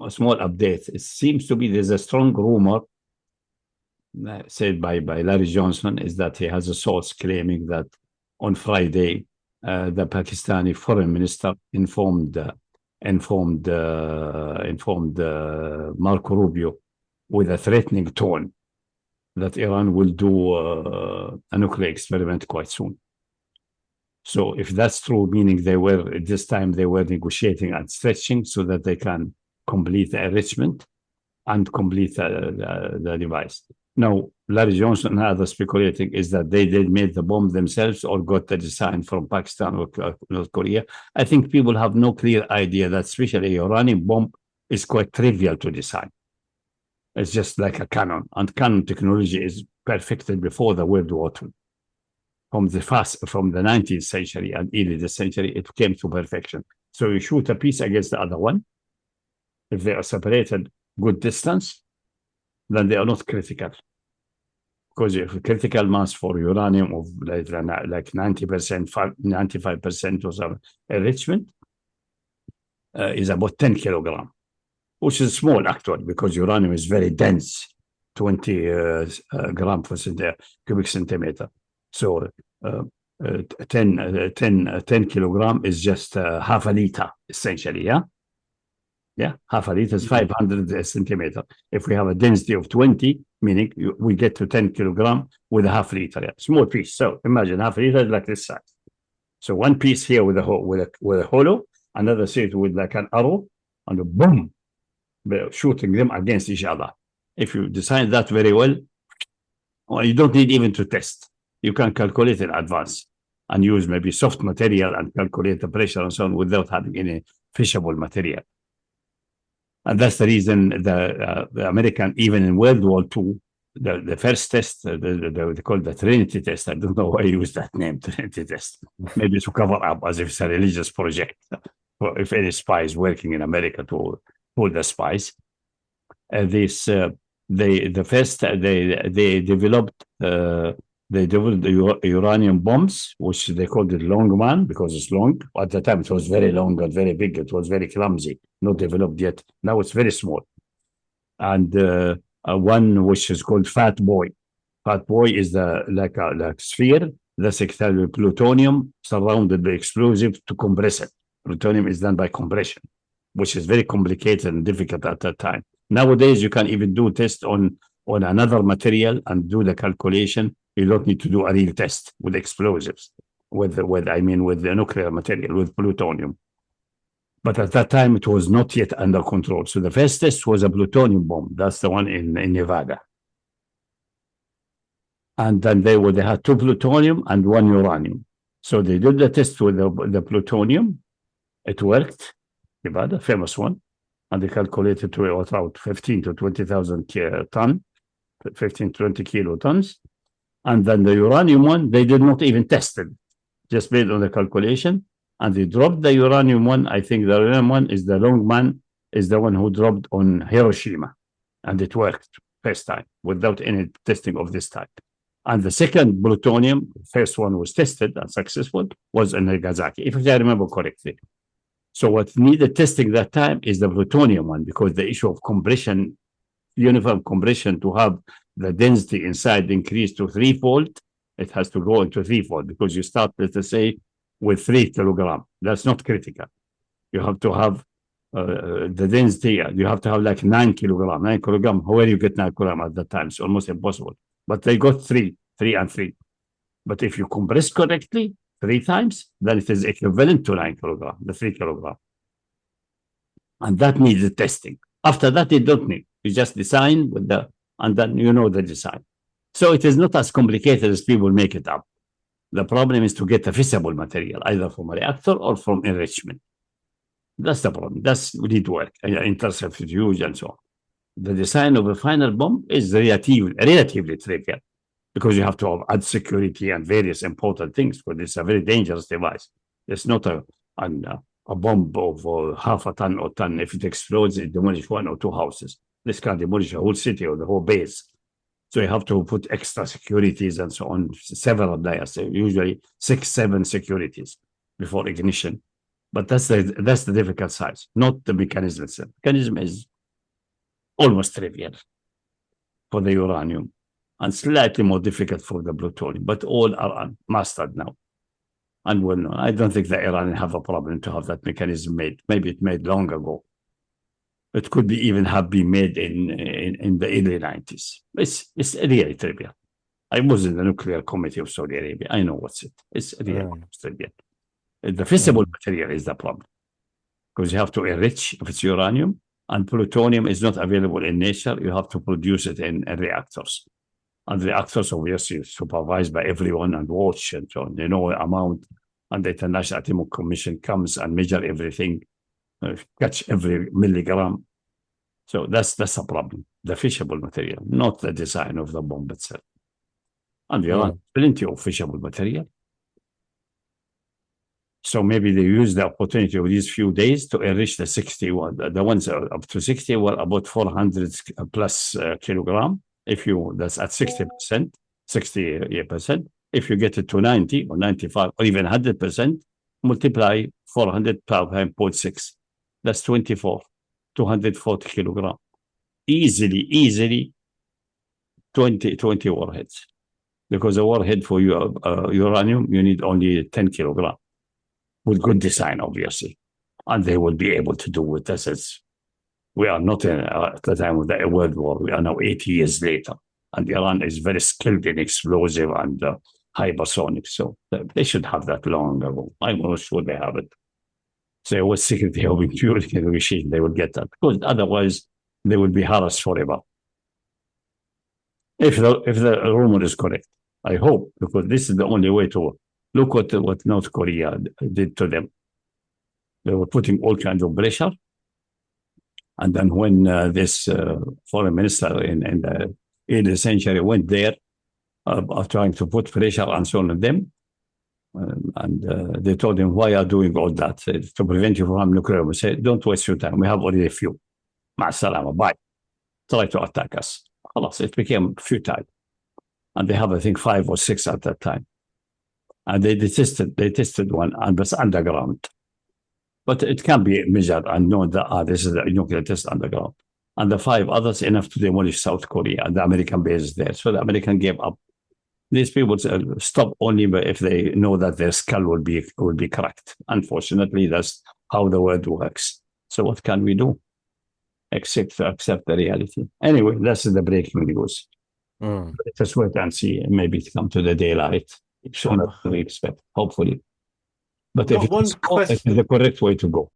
small update. It seems to be there's a strong rumor said by Larry Johnson is that he has a source claiming that on Friday the Pakistani foreign minister informed Marco Rubio with a threatening tone that Iran will do a nuclear experiment quite soon. So if that's true, meaning this time they were negotiating and stretching so that they can complete the enrichment and complete the device. Now, Larry Johnson and others speculating is that they made the bomb themselves or got the design from Pakistan or North Korea. I think people have no clear idea that especially a uranium bomb is quite trivial to design. It's just like a cannon, and cannon technology is perfected before the World War II. From the 19th century and early this century, it came to perfection. So you shoot a piece against the other one. If they are separated good distance, then they are not critical. Because if critical mass for uranium of like 90%, 95% or so enrichment is about 10 kilograms, which is small actually, because uranium is very dense, 20 grams per cubic centimeter. So 10 kilogram is just half a liter, essentially, yeah? Yeah, half a liter is 500 centimeter. If we have a density of 20, meaning we get to 10 kilogram with a half liter, yeah? Small piece. So imagine half a liter is like this size. So one piece here with a hollow, another set with like an arrow, and boom, shooting them against each other. If you design that very well, you don't need even to test. You can calculate in advance and use maybe soft material and calculate the pressure and so on without having any fissable material. And that's the reason the American, even in World War II, the first test, they call the Trinity test. I don't know why I use that name, Trinity test. Maybe to cover up as if it's a religious project. Or if any spy is working in America to pull the spies. They developed the uranium bombs, which they called it long man because it's long. At the time, it was very long and very big. It was very clumsy, not developed yet. Now it's very small. And one which is called Fat Boy. Fat Boy is like sphere that's exactly plutonium surrounded by explosive to compress it. Plutonium is done by compression, which is very complicated and difficult at that time. Nowadays, you can even do tests on another material and do the calculation. You don't need to do a real test with explosives, with the nuclear material, with plutonium. But at that time, it was not yet under control. So the first test was a plutonium bomb. That's the one in Nevada. And then they had 2 plutonium and 1 uranium. So they did the test with the plutonium. It worked, Nevada, famous one. And they calculated to about 15 to 20,000 tons, 15 to 20 kilotons. And then the uranium one, they did not even test it, just based on the calculation. And they dropped the uranium one. I think the uranium one is the long man, is the one who dropped on Hiroshima. And it worked first time without any testing of this type. And the second plutonium, first one was tested and successful, was in Nagasaki, if I remember correctly. So what needed testing that time is the plutonium one, because the issue of compression, uniform compression, to have the density inside increased to 3-fold, it has to go into 3-fold, because you start, let's say, with 3 kilograms. That's not critical. You have to have the density, you have to have like 9 kilograms. 9 kilograms, where you get 9 kilograms at that time? It's almost impossible. But they got 3 and 3. But if you compress correctly, 3 times, then it is equivalent to 9 kilograms, the 3 kilograms. And that needs the testing. After that, you don't need. You just design with and then you know the design. So it is not as complicated as people make it up. The problem is to get a fissile material, either from a reactor or from enrichment. That's the problem. That's need work, intercentrifuge and so on. The design of a final bomb is relatively trivial, because you have to add security and various important things, because it's a very dangerous device. It's not a bomb of half a ton or ton. If it explodes, it demolishes 1 or 2 houses. This can demolish a whole city or the whole base. So you have to put extra securities and so on, several layers, usually 6-7 securities before ignition. But that's the difficult side, not the mechanism itself. Mechanism is almost trivial for the uranium, and slightly more difficult for the plutonium, but all are mastered now. And well, I don't think the Iranians have a problem to have that mechanism made. Maybe it made long ago. It could be even have been made in the early 90s. It's really trivial. I was in the nuclear committee of Saudi Arabia. I know what's it. It's really trivial. The fissile material is the problem, because you have to enrich if it's uranium, and plutonium is not available in nature. You have to produce it in reactors. And the reactors obviously supervised by everyone and watch and so on. They know the amount, and the International Atomic Commission comes and measure everything, catch every milligram. So that's a problem. The fissile material, not the design of the bomb itself. And there are plenty of fissile material. So maybe they use the opportunity of these few days to enrich the 61. The ones up to 60 were about 400 plus kilogram. If you, that's at 60%, 60%. If you get it to 90 or 95 or even 100%, multiply 400 times 0.6. That's 24, 240 kilogram. Easily 20 warheads. Because a warhead for uranium, you need only 10 kilogram. With good design, obviously. And they will be able to do it. As we are not in at the time of the World War. We are now 80 years later. And Iran is very skilled in explosive and hypersonic. So they should have that long ago. I'm not sure they have it. So what secretly of impurity in the machine, they will get that. Because otherwise, they will be harassed forever. If the rumor is correct, I hope, because this is the only way to look what North Korea did to them. They were putting all kinds of pressure. And then when this foreign minister in the 18th century went there, trying to put pressure and so on them, and they told him, why are you doing all that? To prevent you from nuclear. We said, don't waste your time. We have already a few. Ma'as-salama, bye. Try to attack us. It became futile. And they have, I think, 5 or 6 at that time. And they tested one, and it's underground. But it can be measured and known that this is a nuclear test underground. And the 5 others enough to demolish South Korea and the American base there. So the American gave up. These people stop only if they know that their skull will be cracked. Unfortunately, that's how the world works. So what can we do? Except to accept the reality. Anyway, that's the breaking news. Let us wait and see. Maybe it come to the daylight sooner than we expect, hopefully. But if it's the correct way to go.